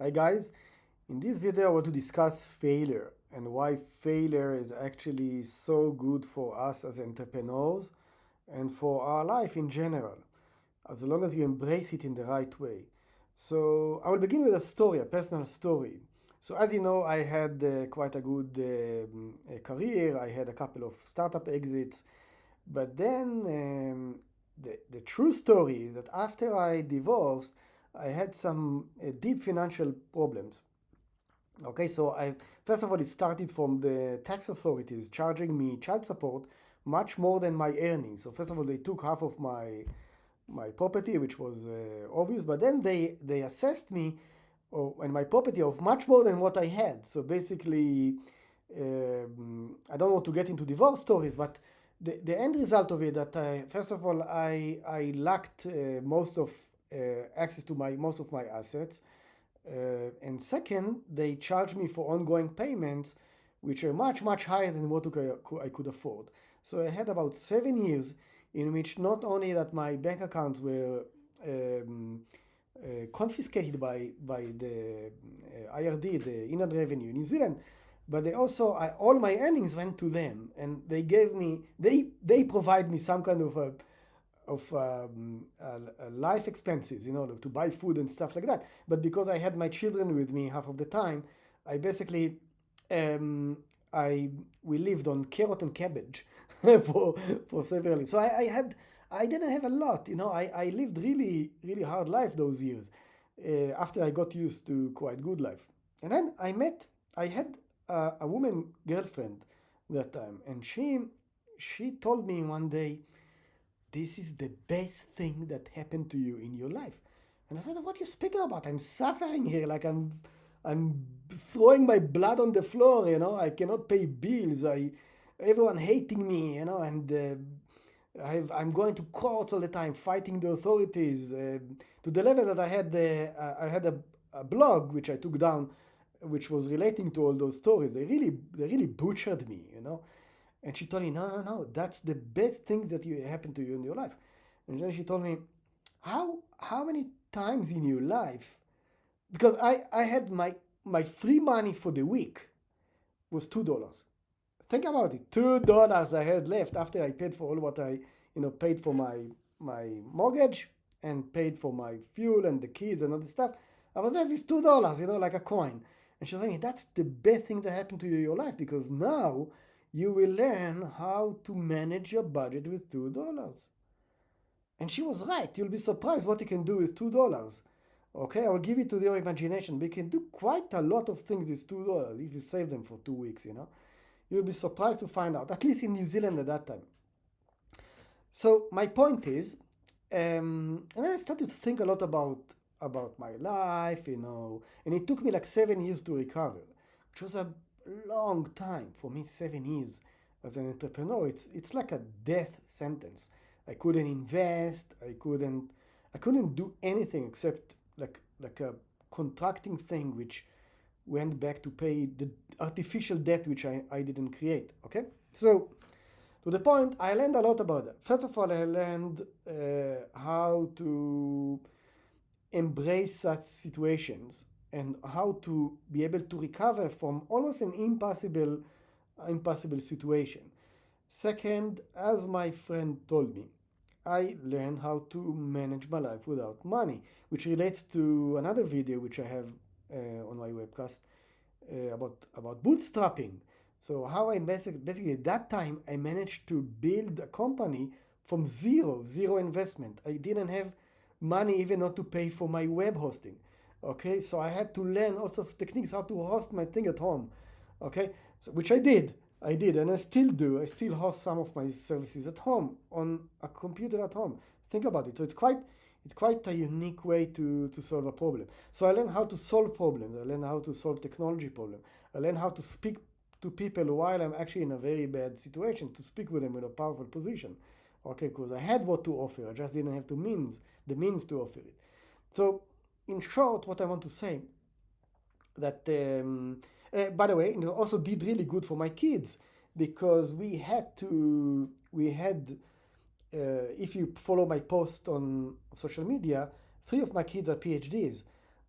Hi guys, in this video I want to discuss failure and why failure is actually so good for us as entrepreneurs and for our life in general, as long as you embrace it in the right way. So I will begin with a story, a personal story. So as you know, I had quite a good career. I had a couple of startup exits, but then the true story is that after I divorced, I had some deep financial problems. Okay, so I first of all it started from the tax authorities charging me child support much more than my earnings. So first of all, they took half of my property, which was obvious, but then they assessed me and my property of much more than what I had. So basically, I don't want to get into divorce stories, but the end result of it that first of all I lacked most of access to my most of my assets, and second they charged me for ongoing payments, which are much higher than what I could afford. So I had about 7 years in which not only that my bank accounts were um, confiscated by the IRD, the Inland Revenue in New Zealand, but they also all my earnings went to them, and they gave me they provide me some kind of life expenses, like to buy food and stuff like that. But because I had my children with me half of the time, I basically um, I we lived on carrot and cabbage for for several years. So I didn't have a lot, I lived really hard life those years after I got used to quite good life. And then I had a woman girlfriend that time, and she told me one day, this is the best thing that happened to you in your life. And I said, what are you speaking about? I'm suffering here. Like I'm throwing my blood on the floor, I cannot pay bills. Everyone hating me, and I'm going to court all the time, fighting the authorities, to the level that I had a blog which I took down, which was relating to all those stories. They really butchered me, And she told me, no, that's the best thing that happened to you in your life. And then she told me, how many times in your life, because I had my free money for the week was $2. Think about it, $2 I had left after I paid for all what I, paid for my mortgage and paid for my fuel and the kids and all the stuff. I was left with $2, like a coin. And she was saying, that's the best thing that happened to you in your life, because now you will learn how to manage your budget with $2. And she was right. You'll be surprised what you can do with $2. Okay, I will give it to your imagination. We can do quite a lot of things with $2 if you save them for 2 weeks, You'll be surprised to find out, at least in New Zealand at that time. So my point is, and I started to think a lot about my life, and it took me like 7 years to recover, which was a long time for me. 7 years as an entrepreneur, it's like a death sentence. I couldn't invest. I couldn't do anything except like a contracting thing, which went back to pay the artificial debt which I didn't create. Okay, so to the point, I learned a lot about that. First of all, I learned how to embrace such situations and how to be able to recover from almost an impossible situation. Second, as my friend told me, I learned how to manage my life without money, which relates to another video which I have on my webcast about bootstrapping. So how I basically at that time I managed to build a company from zero investment. I didn't have money even not to pay for my web hosting. Okay, so I had to learn also techniques how to host my thing at home. Okay, so which I did, and I still do. I still host some of my services at home on a computer at home. Think about it. So it's quite a unique way to solve a problem. So I learned how to solve problems. I learned how to solve technology problems. I learned how to speak to people while I'm actually in a very bad situation, to speak with them in a powerful position. Okay, because I had what to offer. I just didn't have the means to offer it. So in short, what I want to say that by the way, also did really good for my kids, because we had if you follow my post on social media, three of my kids are PhDs.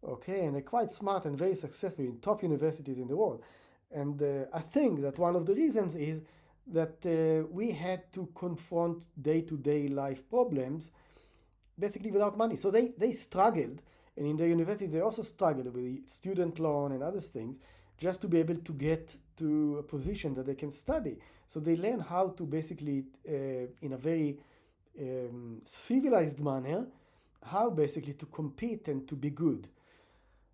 okay, and they're quite smart and very successful in top universities in the world. And I think that one of the reasons is that we had to confront day-to-day life problems basically without money. So they struggled, and in the universities they also struggled with student loan and other things just to be able to get to a position that they can study. So they learn how to basically, in a very civilized manner, how basically to compete and to be good.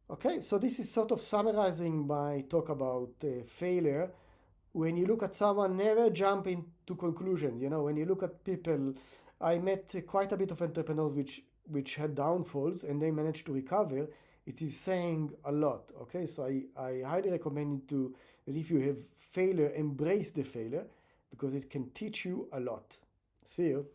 Okay, so this is sort of summarizing my talk about failure. When you look at someone, never jump into conclusions. You know, when you look at people, I met quite a bit of entrepreneurs which had downfalls and they managed to recover. It is saying a lot. Okay, so I highly recommend to that if you have failure, embrace the failure because it can teach you a lot. See you.